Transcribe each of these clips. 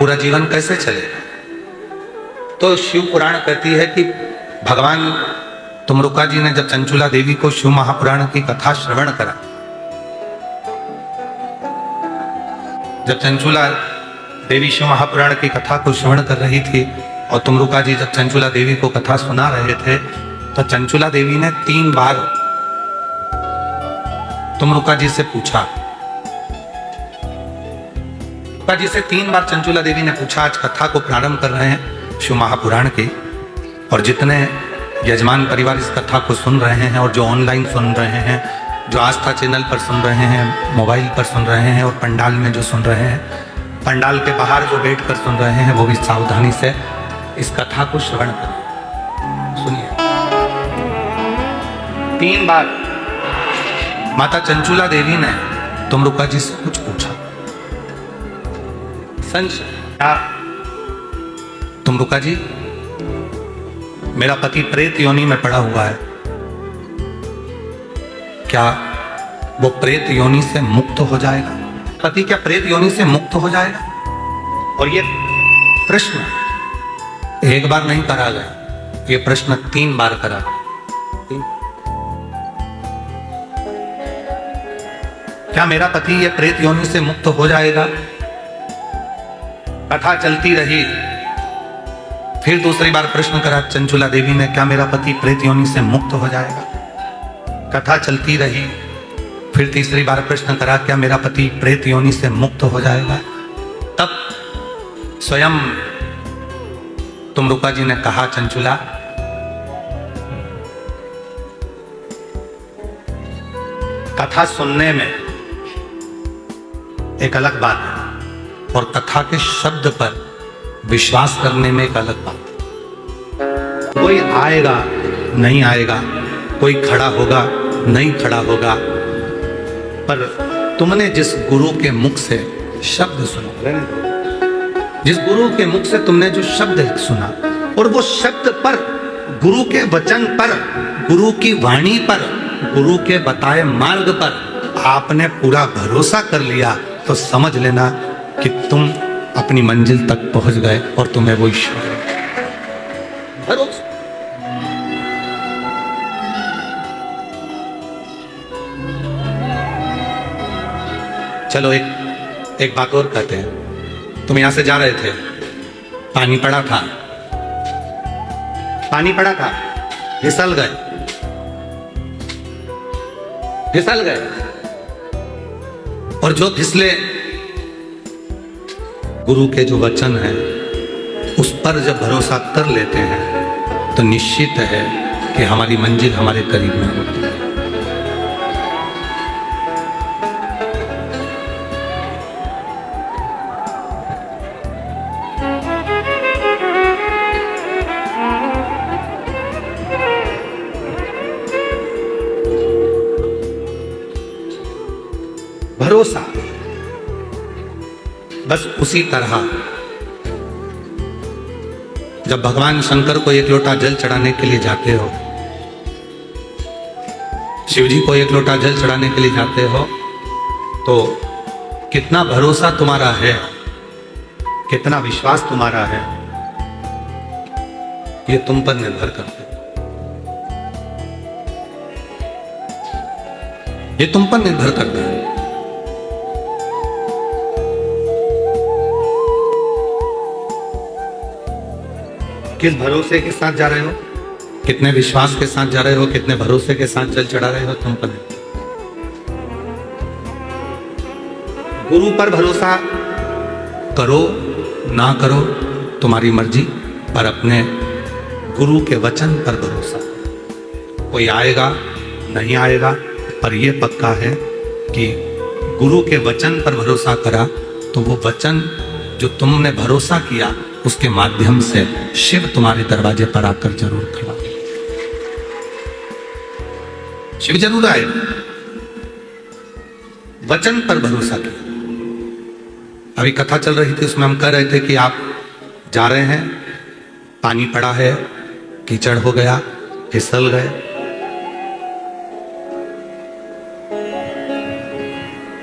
पूरा जीवन कैसे चलेगा? तो शिव पुराण कहती है कि भगवान तुमरुका जी ने जब चंचुला देवी को शिव महापुराण की कथा श्रवण करा, जब चंचुला देवी शिव महापुराण की कथा को श्रवण कर रही थी और तुमरुका जी जब चंचुला देवी को कथा सुना रहे थे, तो चंचुला देवी ने 3 बार तुमरुका जी से पूछा। तुमरुका जी से 3 बार चंचुला देवी ने पूछा, आज कथा को प्रारंभ कर रहे हैं शिव महापुराण की, और जितने यजमान परिवार इस कथा को सुन रहे हैं और जो ऑनलाइन सुन रहे हैं, जो आस्था चैनल पर सुन रहे हैं, मोबाइल पर सुन रहे हैं और पंडाल में जो सुन रहे हैं, पंडाल के बाहर जो बैठ कर सुन रहे हैं, वो भी सावधानी से इस कथा को श्रवण करें। सुनिए। 3 बार माता चंचुला देवी ने तुमरुका जी से कुछ पूछा। क्या तुमरुका जी, मेरा पति प्रेत योनि में पड़ा हुआ है, क्या वो प्रेत योनि से मुक्त हो जाएगा? पति क्या प्रेत योनि से मुक्त हो जाएगा? और ये प्रश्न एक बार नहीं करा गया, ये प्रश्न 3 बार करा गया। क्या मेरा पति ये प्रेत योनि से मुक्त हो जाएगा? कथा चलती रही। फिर दूसरी बार प्रश्न करा चंचुला देवी ने, क्या मेरा पति प्रेत योनि से मुक्त हो जाएगा? कथा चलती रही। फिर तीसरी बार प्रश्न करा, क्या मेरा पति प्रेत योनि से मुक्त हो जाएगा? तब स्वयं तुमरुका जी ने कहा, चंचुला, कथा सुनने में एक अलग बात है और कथा के शब्द पर विश्वास करने में एक अलग बात है। कोई आएगा नहीं आएगा, कोई खड़ा होगा नहीं खड़ा होगा, पर तुमने जिस गुरु के मुख से शब्द सुना, जिस गुरु के मुख से तुमने जो शब्द सुना, और वो शब्द पर, गुरु के वचन पर, गुरु की वाणी पर, गुरु के बताए मार्ग पर आपने पूरा भरोसा कर लिया, तो समझ लेना कि तुम अपनी मंजिल तक पहुंच गए और तुम्हें वो ईश्वर भरोसा। चलो एक बात और कहते हैं। तुम यहां से जा रहे थे, पानी पड़ा था, पानी पड़ा था, फिसल गए, फिसल गए, और जो फिसले गुरु के जो वचन है उस पर जब भरोसा कर लेते हैं, तो निश्चित है कि हमारी मंजिल हमारे करीब में होती है। भरोसा बस उसी तरह जब भगवान शंकर को 1 लोटा जल चढ़ाने के लिए जाते हो, शिव जी को 1 लोटा जल चढ़ाने के लिए जाते हो, तो कितना भरोसा तुम्हारा है, कितना विश्वास तुम्हारा है, ये तुम पर निर्भर करता है। ये तुम पर निर्भर करता है। किस भरोसे के साथ जा रहे हो, कितने विश्वास के साथ जा रहे हो, कितने भरोसे के साथ जल चढ़ा रहे हो, तुम पर। गुरु पर भरोसा करो ना करो तुम्हारी मर्जी, पर अपने गुरु के वचन पर भरोसा। कोई आएगा नहीं आएगा, पर यह पक्का है कि गुरु के वचन पर भरोसा करा तो वो वचन जो तुमने भरोसा किया, उसके माध्यम से शिव तुम्हारे दरवाजे पर आकर जरूर खड़ा, शिव जरूर आए। वचन पर भरोसा किया। अभी कथा चल रही थी, उसमें हम कह रहे थे कि आप जा रहे हैं, पानी पड़ा है, कीचड़ हो गया, फिसल गए,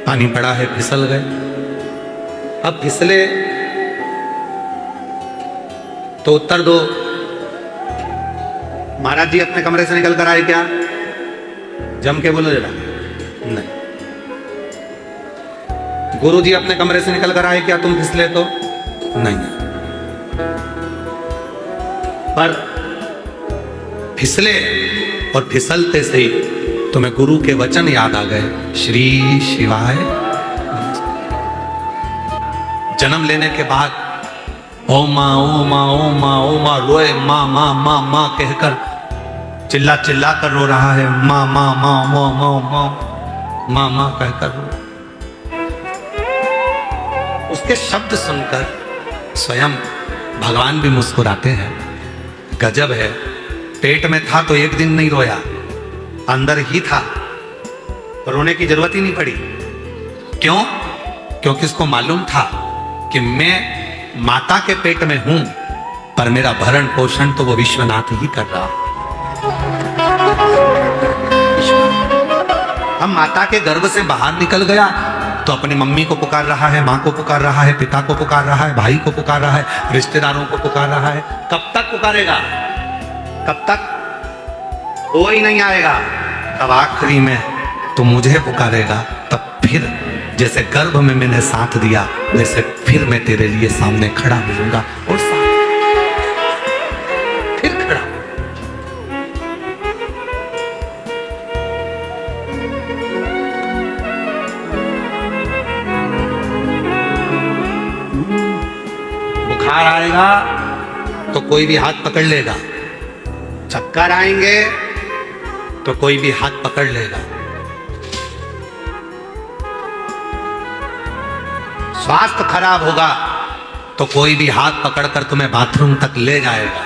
पानी पड़ा है, फिसल गए। अब फिसले तो उत्तर दो। महाराज जी अपने कमरे से निकल कर आए क्या? जम के बोलो जरा। नहीं। गुरु जी अपने कमरे से निकल कर आए क्या? तुम फिसले तो नहीं। पर फिसले और फिसलते से ही तुम्हें गुरु के वचन याद आ गए, श्री शिवाय। जन्म लेने के बाद ओ माँ ओ माँ ओ माँ ओ माँ रोए, माँ माँ माँ माँ कहकर चिल्ला चिल्ला कर रो रहा है, माँ माँ माँ माँ माँ माँ माँ माँ कहकर रो। उसके शब्द सुनकर स्वयं भगवान भी मुस्कुराते हैं। गजब है, पेट में था तो एक दिन नहीं रोया, अंदर ही था, रोने की जरूरत ही नहीं पड़ी। क्यों? क्योंकि उसको मालूम था कि मैं माता के पेट में हूं, पर मेरा भरण पोषण तो वो विश्वनाथ ही कर रहा। हम माता के गर्भ से बाहर निकल गया तो अपनी मम्मी को पुकार रहा है, माँ को पुकार रहा है, पिता को पुकार रहा है, भाई को पुकार रहा है, रिश्तेदारों को पुकार रहा है। कब तक पुकारेगा? कब तक? कोई नहीं आएगा। तब आखिरी में तो मुझे पुकारेगा, तब फिर जैसे गर्भ में मैंने साथ दिया वैसे फिर मैं तेरे लिए सामने खड़ा मिलूंगा और साथ फिर खड़ा। बुखार आएगा तो कोई भी हाथ पकड़ लेगा, चक्कर आएंगे तो कोई भी हाथ पकड़ लेगा, स्वास्थ्य खराब होगा तो कोई भी हाथ पकड़कर तुम्हें बाथरूम तक ले जाएगा।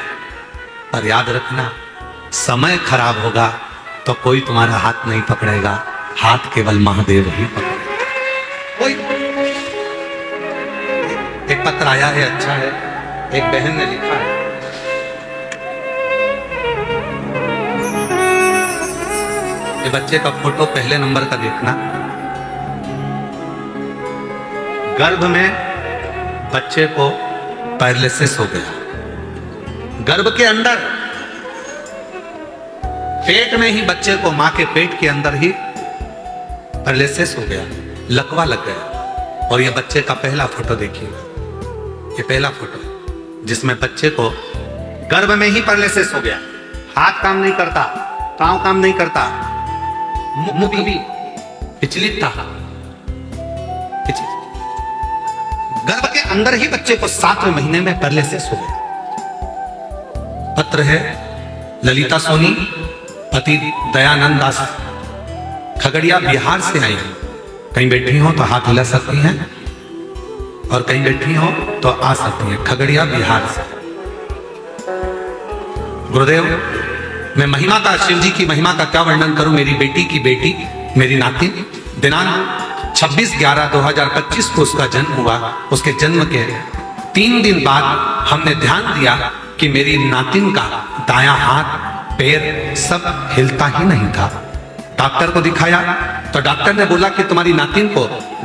पर याद रखना, समय खराब होगा तो कोई तुम्हारा हाथ नहीं पकड़ेगा, हाथ केवल महादेव ही पकड़ेगा। कोई एक पत्र आया है, अच्छा है, एक बहन ने लिखा है, ये बच्चे का फोटो पहले नंबर का देखना। गर्भ में बच्चे को पैरालिसिस हो गया, गर्भ के अंदर, पेट में ही बच्चे को, मां के पेट के अंदर ही पैरालिसिस हो गया, लकवा लग गया। और ये बच्चे का पहला फोटो देखिएगा, ये पहला फोटो है जिसमें बच्चे को गर्भ में ही पैरालिसिस हो गया, हाथ काम नहीं करता, पांव काम नहीं करता, मुंह भी विचलित था, गर्भ के अंदर ही बच्चे को 7वें महीने में पैरालिसिस हो गया। पत्र है ललिता सोनी, पति दयानंद दास, खगड़िया बिहार से आई हैं। कहीं बैठी हो तो हाथ हिला सकती हैं और कहीं बैठी हो तो आ सकती हैं। खगड़िया बिहार से। गुरुदेव, मैं महिमा का, शिव जी की महिमा का क्या वर्णन करूं। मेरी बेटी की बेटी, मेरी नातिन, दिनांक 26/11/2025 को उसका जन्म हुआ। उसके जन्म के 3 दिन बाद हमने ध्यान दिया कि मेरी नातिन का दायां हाथ पैर सब हिलता ही नहीं था। डॉक्टर को दिखाया तो डॉक्टर ने बोला कि तुम्हारी नातिन को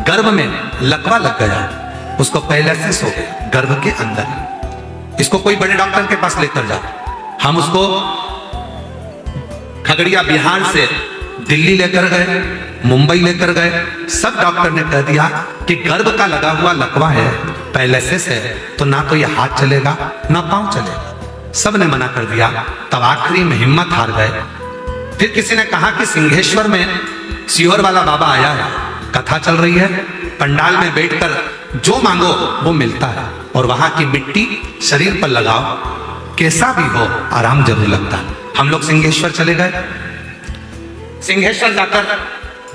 गर्भ में लकवा लग गया, उसको पैरालिसिस हो गया गर्भ के अंदर। इसको कोई बड़े डॉक्टर के पास लेकर जाओ। हम उसको खगड़िया बिहार से दिल्ली लेकर गए, मुंबई लेकर गए। सब डॉक्टर ने कह दिया कि गर्भ का लगा हुआ लकवा है, पैरालिसिस है, तो ना तो ये हाथ चलेगा ना पांव चलेगा। सब ने मना कर दिया। तब आखिरी में हिम्मत हार गए। फिर किसी ने कहा कि सिंहेश्वर में सीहोर वाला बाबा आया है, कथा चल रही है, पंडाल में बैठकर जो मांगो वो मिलता है, और वहां की मिट्टी शरीर पर लगाओ, कैसा भी हो आराम जरूर लगता है। हम लोग सिंहेश्वर चले गए। सिंहेश्वर जाकर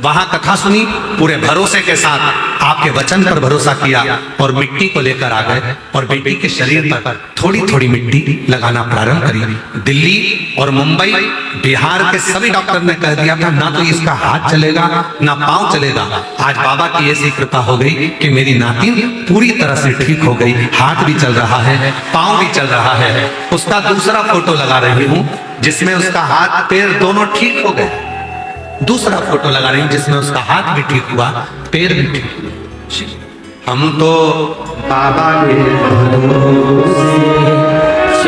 वहां कथा सुनी, पूरे भरोसे के साथ आपके वचन पर भरोसा किया और मिट्टी को लेकर आ गए और बेटी के शरीर पर थोड़ी थोड़ी मिट्टी लगाना प्रारंभ करी। दिल्ली और मुंबई, बिहार के सभी डॉक्टर ने कह दिया था ना तो इसका हाथ चलेगा ना पांव चलेगा। आज बाबा की ऐसी कृपा हो गई कि मेरी नातिन पूरी तरह से ठीक हो गई, हाथ भी चल रहा है, पांव भी चल रहा है। उसका दूसरा फोटो लगा रही हूँ जिसमें उसका हाथ पैर दोनों ठीक हो गए। दूसरा फोटो लगा रही हूं जिसमें उसका हाथ भी ठीक हुआ, पैर भी ठीक हुआ। हम तो बाबा के भरोसे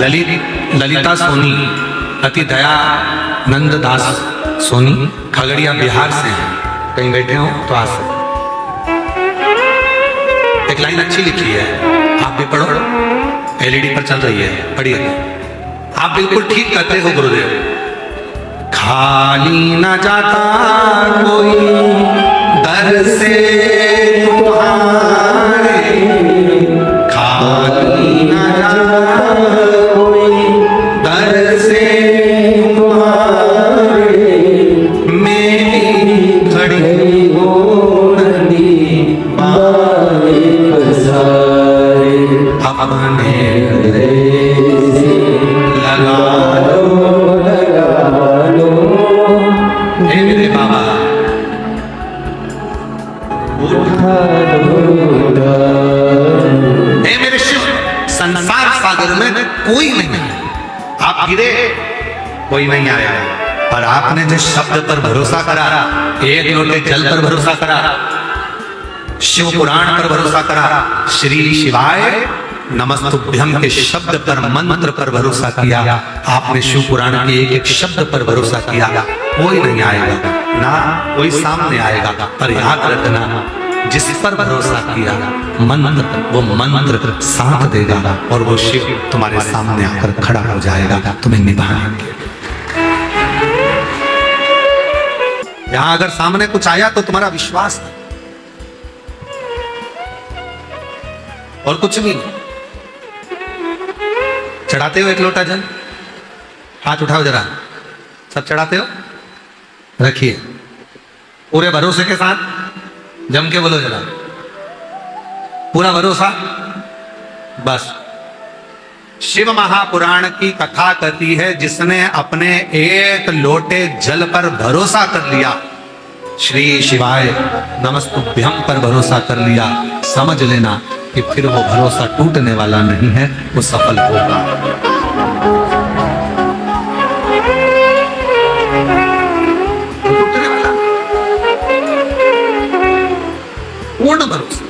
ललिता सोनी, अति दयानंद दास सोनी, खगड़िया बिहार से हैं। कहीं बैठे हो तो आ सकते। एक लाइन अच्छी लिखी है, आप भी पढ़ो, एलईडी पर चल रही है, पढ़िए। आप बिल्कुल ठीक कहते हो गुरुदेव। खाली न जाता कोई दर से तुम्हारे, खाली न जाता कोई दर से तुम्हारे, मेरी खड़ी हो नदी बारे पसारे, अपने लगा लो। हे मेरे बाबा, हे मेरे शिव, संसार सागर में कोई नहीं है। आप गिरे, कोई नहीं आया, पर आपने जिस शब्द पर भरोसा करा, एक लोटे जल पर भरोसा करा, शिव पुराण पर भरोसा करा, श्री शिवाय नमस्तुभ्यं के शब्द पर, मंत्र पर भरोसा किया, आपने शिव पुराण के एक एक शब्द पर भरोसा किया, कोई नहीं आएगा ना कोई सामने आएगा। पर याद रखना, जिस पर भरोसा किया मंत्र, वो मंत्र साथ देगा और वो शिव तुम्हारे सामने आकर खड़ा हो जाएगा, तुम्हें निभाने के। यहां अगर सामने कुछ आया तो तुम्हारा विश्वास और कुछ भी नहीं। चढ़ाते हो एक लोटा जल, हाथ उठाओ जरा, सब चढ़ाते हो, रखिए पूरे भरोसे के साथ, जम के बोलो जरा, पूरा भरोसा। बस शिव महापुराण की कथा कहती है, जिसने अपने एक लोटे जल पर भरोसा कर लिया, श्री शिवाय नमस्तुभ्यं पर भरोसा कर लिया, समझ लेना कि फिर वो भरोसा टूटने वाला नहीं है, वो सफल होगा। टूटने वाला पूर्ण भरोसा,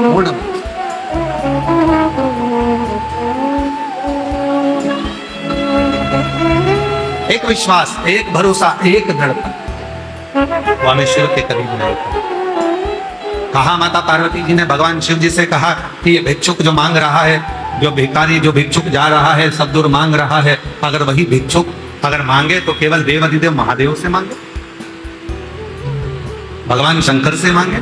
पूर्ण भरोसा। एक विश्वास, एक भरोसा, एक धड़कन, वो हमें शिव के करीब नहीं होता। कहा माता पार्वती जी ने भगवान शिव जी से कहा कि ये भिक्षुक जो मांग रहा है, जो भिखारी, जो भिक्षुक जा रहा है, सब दूर मांग रहा है, अगर वही भिक्षुक अगर मांगे तो केवल देवाधिदेव महादेव से मांगे, भगवान शंकर से मांगे।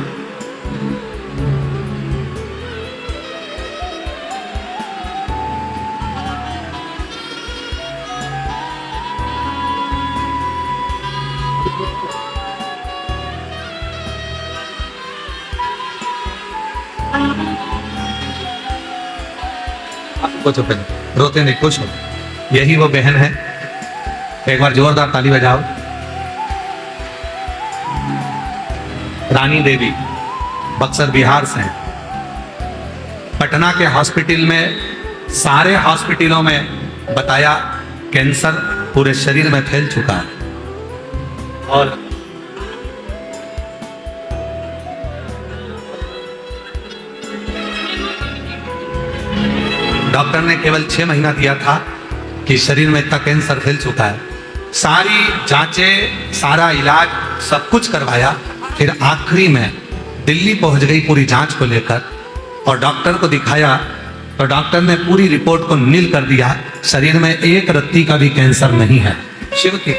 चुप है, रोते नहीं, खुश हो। यही वो बहन है, एक बार जोरदार ताली बजाओ। रानी देवी बक्सर बिहार से हैं। पटना के हॉस्पिटल में, सारे हॉस्पिटलों में बताया कैंसर पूरे शरीर में फैल चुका है और डॉक्टर ने केवल 6 महीना दिया था कि शरीर में इतना कैंसर फैल चुका है। सारी जांचें, सारा इलाज, सब कुछ करवाया, फिर आखिरी में दिल्ली पहुंच गई पूरी जांच को लेकर और डॉक्टर को दिखाया तो डॉक्टर ने पूरी रिपोर्ट को नील कर दिया, शरीर में एक रत्ती का भी कैंसर नहीं है। शिव की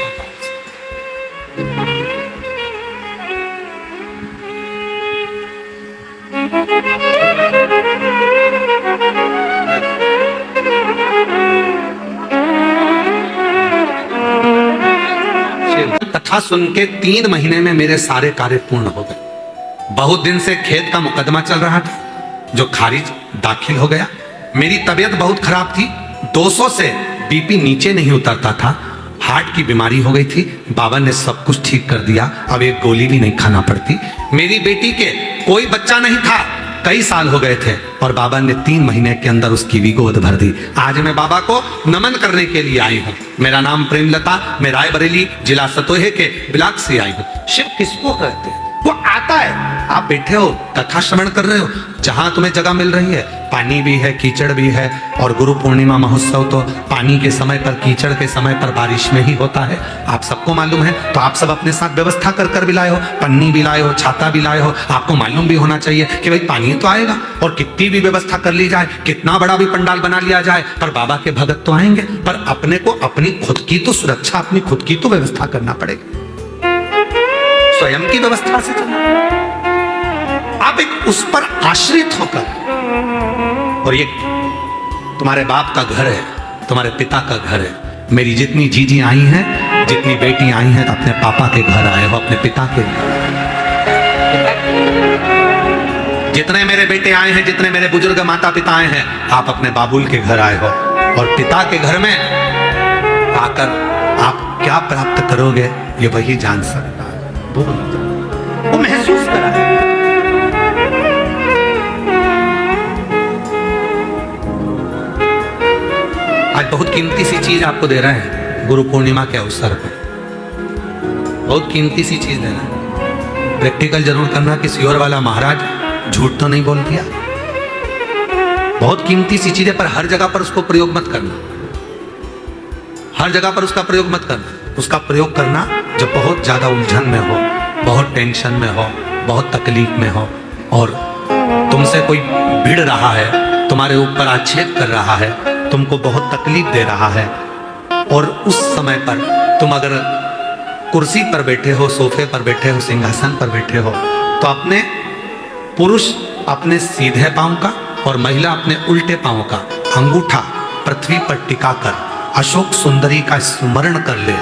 कथा सुन के 3 महीने में मेरे सारे कार्य पूर्ण हो गए। बहुत दिन से खेत का मुकदमा चल रहा था जो खारिज दाखिल हो गया। मेरी तबीयत बहुत खराब थी, 200 से बीपी नीचे नहीं उतरता था, हार्ट की बीमारी हो गई थी। बाबा ने सब कुछ ठीक कर दिया, अब एक गोली भी नहीं खाना पड़ती। मेरी बेटी के कोई बच्चा नहीं था, कई साल हो गए थे और बाबा ने 3 महीने के अंदर उसकी भी गोद भर दी। आज मैं बाबा को नमन करने के लिए आई हूँ। मेरा नाम प्रेमलता, मैं रायबरेली जिला सतोहे के ब्लॉक से आई हूँ। शिव किसको कहते हैं? वो आता है। आप बैठे हो, कथा श्रवण कर रहे हो, जहां तुम्हें जगह मिल रही है, पानी भी है, कीचड़ भी है, और गुरु पूर्णिमा महोत्सव तो पानी के समय पर, कीचड़ के समय पर, बारिश में ही होता है, आप सबको मालूम है। तो आप सब अपने साथ व्यवस्था कर कर भी लाए हो, पन्नी भी लाए हो, छाता भी लाए हो। आपको मालूम भी होना चाहिए कि भाई पानी तो आएगा, और कितनी भी व्यवस्था कर ली जाए, कितना बड़ा भी पंडाल बना लिया जाए, पर बाबा के भगत तो आएंगे। पर अपने को अपनी खुद की तो सुरक्षा, अपनी खुद की तो व्यवस्था करना पड़ेगी, स्वयं की व्यवस्था से चलना। आप एक उस पर आश्रित होकर, और ये तुम्हारे बाप का घर है, तुम्हारे पिता का घर है। मेरी जितनी जीजी आई हैं, जितनी बेटी आई हैं, तो अपने पापा के घर आए हो, अपने पिता के घर। जितने मेरे बेटे आए हैं, जितने मेरे बुजुर्ग माता पिता आए हैं, आप अपने बाबुल के घर आए हो। और पिता के घर में आकर आप क्या प्राप्त करोगे, ये वही जान सकता है, वो महसूस करा है। आज बहुत कीमती सी चीज आपको दे रहे हैं गुरु पूर्णिमा के अवसर पर, बहुत कीमती सी चीज दे रहे हैं। प्रैक्टिकल जरूर करना कि सियोर वाला महाराज झूठ तो नहीं बोल दिया। बहुत कीमती सी चीज है, पर हर जगह पर उसको प्रयोग मत करना, हर जगह पर उसका प्रयोग मत करना। उसका प्रयोग करना जब बहुत ज्यादा उलझन में हो, बहुत टेंशन में हो, बहुत तकलीफ में हो, और तुमसे कोई भिड़ रहा है, तुम्हारे ऊपर आक्षेप कर रहा है, तुमको बहुत तकलीफ दे रहा है, और उस समय पर तुम अगर कुर्सी पर बैठे हो, सोफे पर बैठे हो, सिंहासन पर बैठे हो, तो अपने पुरुष अपने सीधे पांव का और महिला अपने उल्टे पांव का अंगूठा पृथ्वी पर टिकाकर अशोक सुंदरी का स्मरण कर ले।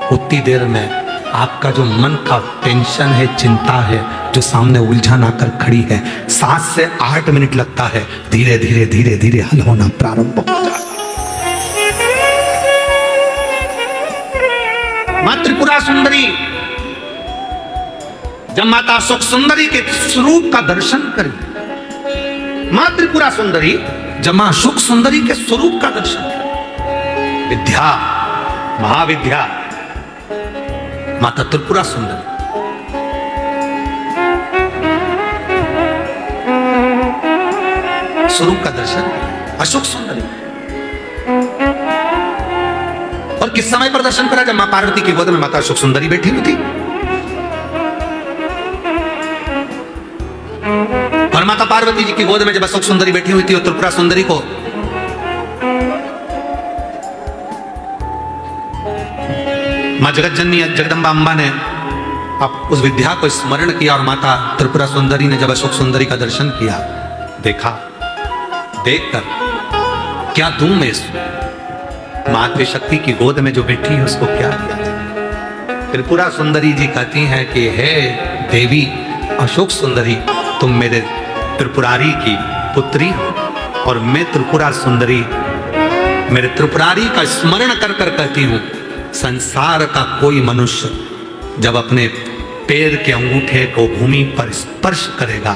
उतनी देर में आपका जो मन का टेंशन है, चिंता है, जो सामने उलझन आकर खड़ी है, 7 से 8 मिनट लगता है, धीरे धीरे धीरे धीरे हल होना प्रारंभ हो जाता है। मां त्रिपुरा सुंदरी जब माता अशोक सुंदरी के स्वरूप का दर्शन करी, मां त्रिपुरा सुंदरी जब मां अशोक सुंदरी के स्वरूप का दर्शन करी, विद्या, महाविद्या माता त्रिपुरा सुंदरी, स्वरूप का दर्शन अशोक सुंदरी। और किस समय पर दर्शन करा? जब मां पार्वती की गोद में माता अशोक सुंदरी बैठी हुई थी, और माता पार्वती जी की गोद में जब अशोक सुंदरी बैठी हुई थी, और त्रिपुरा सुंदरी को मां जगतजननी जगदम्बा अम्बा ने अब उस विद्या को स्मरण किया, और माता त्रिपुरा सुंदरी ने जब अशोक सुंदरी का दर्शन किया, देखा, देखकर क्या दूं मैं इसको, मातृ शक्ति की गोद में जो बैठी है उसको क्या दिया जाए। त्रिपुरा सुंदरी जी कहती हैं कि हे देवी अशोक सुंदरी, तुम मेरे त्रिपुरारी की पुत्री हो, और मैं त्रिपुरा सुंदरी मेरे त्रिपुरारी का स्मरण कर कर कहती हूं, संसार का कोई मनुष्य जब अपने पैर के अंगूठे को भूमि पर स्पर्श करेगा,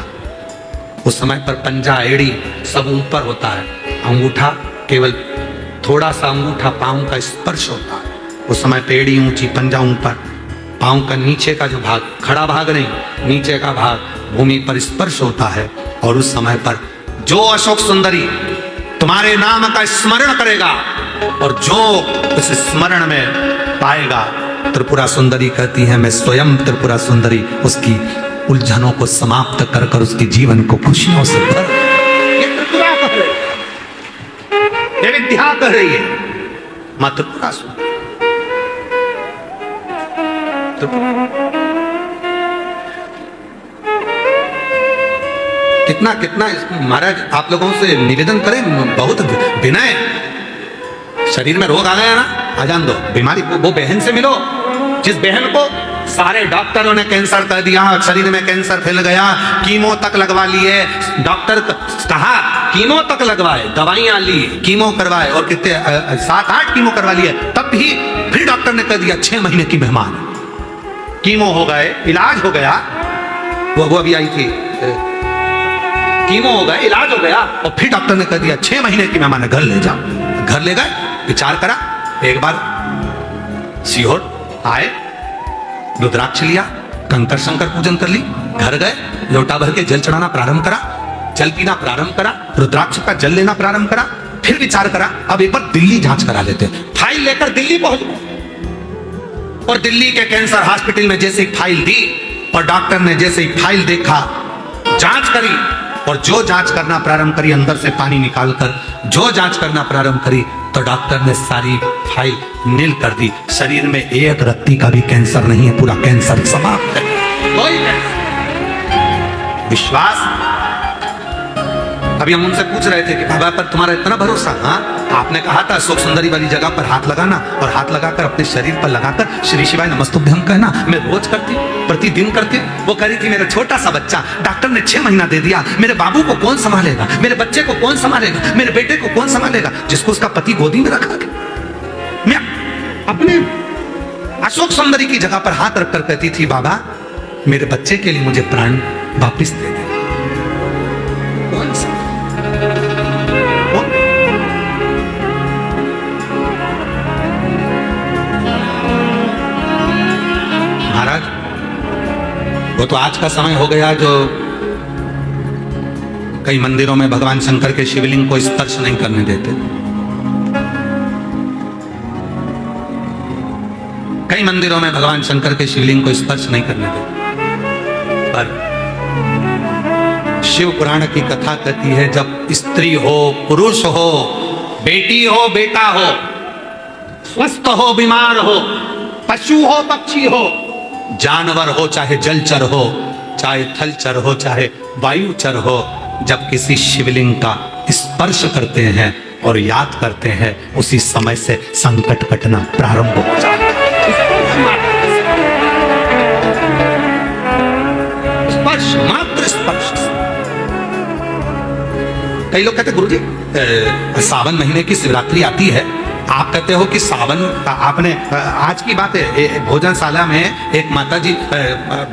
उस समय पर पंजा, एड़ी सब ऊपर होता है, अंगूठा केवल थोड़ा सा अंगूठा पांव का स्पर्श होता है, उस समय पेड़ी ऊंची, पंजा ऊपर, पांव का नीचे का जो भाग, खड़ा भाग नहीं, नीचे का भाग भूमि पर स्पर्श होता है। और उस समय पर जो अशोक सुंदरी तुम्हारे नाम का स्मरण करेगा, और जो इस स्मरण में पाएगा, त्रिपुरा सुंदरी कहती है मैं स्वयं त्रिपुरा सुंदरी उसकी उलझनों को समाप्त कर कर उसके जीवन को खुशियों से भर। ये त्रिपुरा कह रही है, ये विद्या कह रही है मां त्रिपुरा सुंदरी। कितना कितना महाराज आप लोगों से निवेदन करें, बहुत विनय, शरीर में रोग आ गया ना, आ जान दो, बीमारी, वो बहन से मिलो जिस बहन को सारे डॉक्टरों ने कैंसर कर दिया, शरीर में कैंसर फैल गया, कीमो तक लगवा लिए, डॉक्टर कहा कीमो तक लगवाए, दवाइयां ली, कीमो करवाए, और कितने 7-8 कीमो करवा लिए, तब भी फिर डॉक्टर ने कह दिया 6 महीने की मेहमान, कीमो हो गए, इलाज हो गया, वो अभी आई थी, कीमो हो गया, इलाज हो गया, और फिर डॉक्टर ने कह दिया 6 महीने की मेहमान है, घर ले जाओ। घर ले गए, विचार करा, एक बार सीहोर आए, रुद्राक्ष लिया, कंकर शंकर पूजन कर ली, घर गए, लोटा भर के जल चढ़ाना प्रारंभ करा, जल पीना प्रारंभ करा, रुद्राक्ष का जल लेना प्रारंभ करा, फिर विचार करा अब एक बार दिल्ली जांच करा लेते हैं। फाइल लेकर दिल्ली पहुंच गए और दिल्ली के कैंसर हॉस्पिटल में जैसे ही फाइल दी और डॉक्टर ने जैसे ही फाइल देखा, जांच करी और जो जांच करना प्रारंभ करी, अंदर से पानी निकालकर जो जांच करना प्रारंभ करी, तो डॉक्टर ने सारी फाइल नील कर दी। शरीर में एक रत्ती का भी कैंसर नहीं है, पूरा कैंसर समाप्त है, कोई कैंसर। विश्वास। अभी हम उनसे पूछ रहे थे कि बाबा पर तुम्हारा इतना भरोसा? हाँ, आपने कहा था अशोक सुंदरी वाली जगह पर हाथ लगाना और हाथ लगाकर अपने शरीर पर लगाकर श्री शिवाय नमस्तुभ्यं कहना। मैं रोज करती, प्रतिदिन करती। वो कह रही थी मेरा छोटा सा बच्चा, डॉक्टर ने 6 महीना दे दिया, मेरे बाबू को कौन संभालेगा, मेरे बच्चे को कौन संभालेगा, मेरे बेटे को कौन संभालेगा, जिसको उसका पति गोदी में रखा। मैं अपने अशोक सुंदरी की जगह पर हाथ रखकर कहती थी बाबा मेरे बच्चे के लिए मुझे प्राण वापिस दे दे। कौन सा? महाराज वो तो आज का समय हो गया जो कई मंदिरों में भगवान शंकर के शिवलिंग को स्पर्श नहीं करने देते। कई मंदिरों में भगवान शंकर के शिवलिंग को स्पर्श नहीं करने देते। पर शिव पुराण की कथा कहती है जब स्त्री हो, पुरुष हो, बेटी हो, बेटा हो, स्वस्थ हो, बीमार हो, पशु हो, पक्षी हो, जानवर हो, चाहे जलचर हो, चाहे थलचर हो, चाहे वायुचर हो, जब किसी शिवलिंग का स्पर्श करते हैं और याद करते हैं, उसी समय से संकट कटना प्रारंभ हो जाता है। स्पर्श, मात्र स्पर्श। कई लोग कहते गुरुजी सावन महीने की शिवरात्रि आती है, आप कहते हो कि सावन का आपने आज की बात है, भोजनशाला में एक माता जी,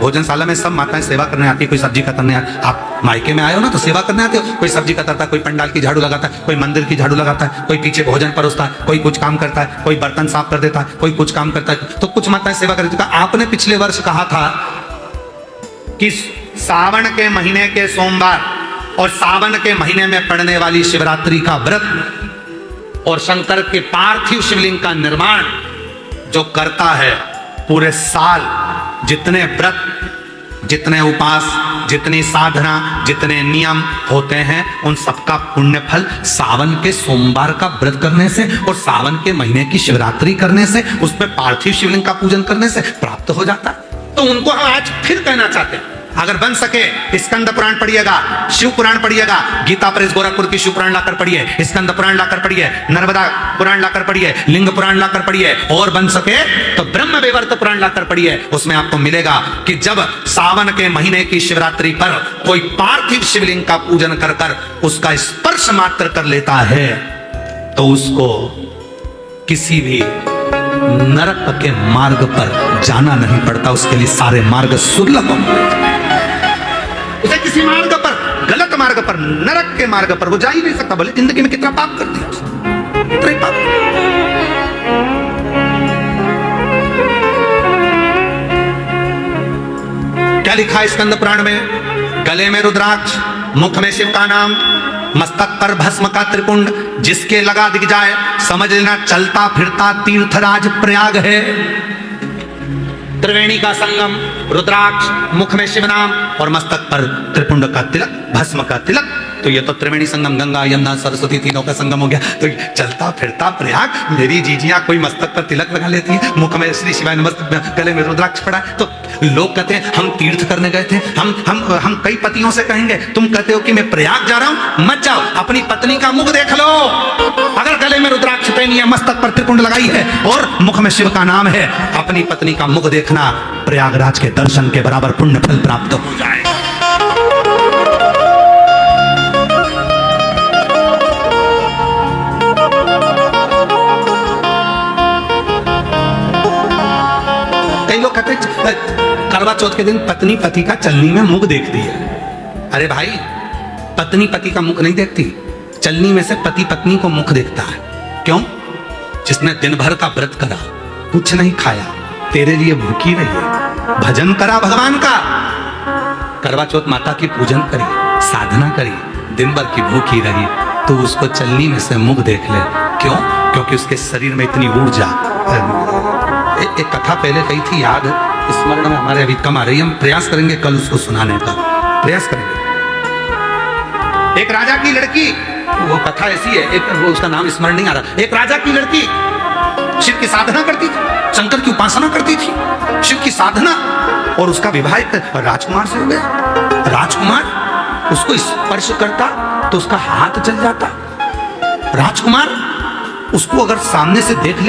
भोजनशाला में सब माताएं सेवा करने आती है, कोई सब्जी कतरने आती। आप मायके में आए हो ना तो सेवा करने आते हो, कोई सब्जी कतरता है, कोई पंडाल की झाड़ू लगाता है, कोई मंदिर की झाड़ू लगाता है, कोई पीछे भोजन परोसता है, कोई कुछ काम करता है, कोई बर्तन साफ कर देता है, कोई कुछ काम करता है, तो कुछ माताएं सेवा कर देती है। आपने पिछले वर्ष कहा था कि सावन के महीने के सोमवार और सावन के महीने में पड़ने वाली शिवरात्रि का व्रत और शंकर के पार्थिव शिवलिंग का निर्माण जो करता है, पूरे साल जितने व्रत, जितने उपास, जितनी साधना, जितने नियम होते हैं, उन सबका पुण्य फल सावन के सोमवार का व्रत करने से और सावन के महीने की शिवरात्रि करने से, उस पर पार्थिव शिवलिंग का पूजन करने से प्राप्त हो जाता है। तो उनको हम आज फिर कहना चाहते हैं, अगर बन सके स्कंद पुराण पढ़िएगा, शिव पुराण पढ़िएगा, गीता प्रेस गोरखपुर की शिव पुराण लाकर पढ़िए, स्कंद पुराण लाकर पढ़िए, नर्मदा पुराण लाकर पढ़िए, लिंग पुराण लाकर पढ़िए, और बन सके तो ब्रह्म विवर्त पुराण लाकर पढ़िए। उसमें आपको मिलेगा कि जब सावन के महीने की शिवरात्रि पर कोई पार्थिव शिवलिंग का पूजन कर कर उसका स्पर्श मात्र कर लेता है, तो उसको किसी भी नरक के मार्ग पर जाना नहीं पड़ता, उसके लिए सारे मार्ग सुलभ होते। उसे किसी मार्ग पर, गलत मार्ग पर, नरक के मार्ग पर वो जा ही नहीं सकता। बोले जिंदगी में कितना पाप कर दिया, कितना ही पाप। क्या लिखा है स्कंद पुराण में? गले में रुद्राक्ष, मुख में शिव का नाम, मस्तक पर भस्म का त्रिपुंड, जिसके लगा दिख जाए समझ लेना चलता फिरता तीर्थराज प्रयाग है। त्रिवेणी का संगम, रुद्राक्ष, मुख में शिव नाम और मस्तक पर त्रिपुंड का तिलक, भस्म का तिलक, तो ये तो त्रिवेणी संगम, गंगा यमुना सरस्वती तीनों का संगम हो गया। तो चलता फिरता प्रयाग, मेरी जीजियां कोई मस्तक पर तिलक लगा लेती है, मुख में श्री शिवाय नमस्तुभ्यं, गले में रुद्राक्ष पड़ा है। तो लोग कहते हैं हम तीर्थ करने गए थे, हम कई पतियों से कहेंगे, तुम कहते हो कि मैं प्रयाग जा रहा हूं, मत जाओ, अपनी पत्नी का मुख देख लो। अगर गले में रुद्राक्ष पहनी है, मस्तक पर त्रिपुंड लगाई है और मुख में शिव का नाम है, अपनी पत्नी का मुख देखना प्रयागराज के दर्शन के बराबर पुण्य फल प्राप्त हो जाए। कई लोग कहते करवा चौथ के दिन पत्नी पति का चलनी में मुख देखती है। अरे भाई, पत्नी पति का मुख नहीं देखती, चलनी में से पति पत्नी को मुख देखता है। क्यों? जिसने दिन भर का व्रत करा, कुछ नहीं खाया, तेरे लिए भूखी रही, भजन करा भगवान का। करवा चौथ माता की पूजन करी, साधना करी, दिन भर की भूखी रही, तो उसको चलनी में से मुख देख ले। क्यों? क्योंकि उसके शरीर में इतनी ऊर्जा। एक कथा पहले कही थी, याद स्मरण में हमारे अभी कम आ रही है, हम प्रयास करेंगे कल उसको सुनाने का, प्रयास करेंगे। एक राजा की लड़की, वो कथा ऐसी है, एक वो उसका नाम स्मरण नहीं आ रहा। एक राजा की लड़की शिव की साधना करती थी, शंकर की उपासना करती थी, शिव की साधना, और उसका विवाह एक राजकुमार से हो गया। राजकुमार उसको स्पर्श करता तो उसका हाथ जल जाता। राजकुमार उसको अगर सामने से देख ले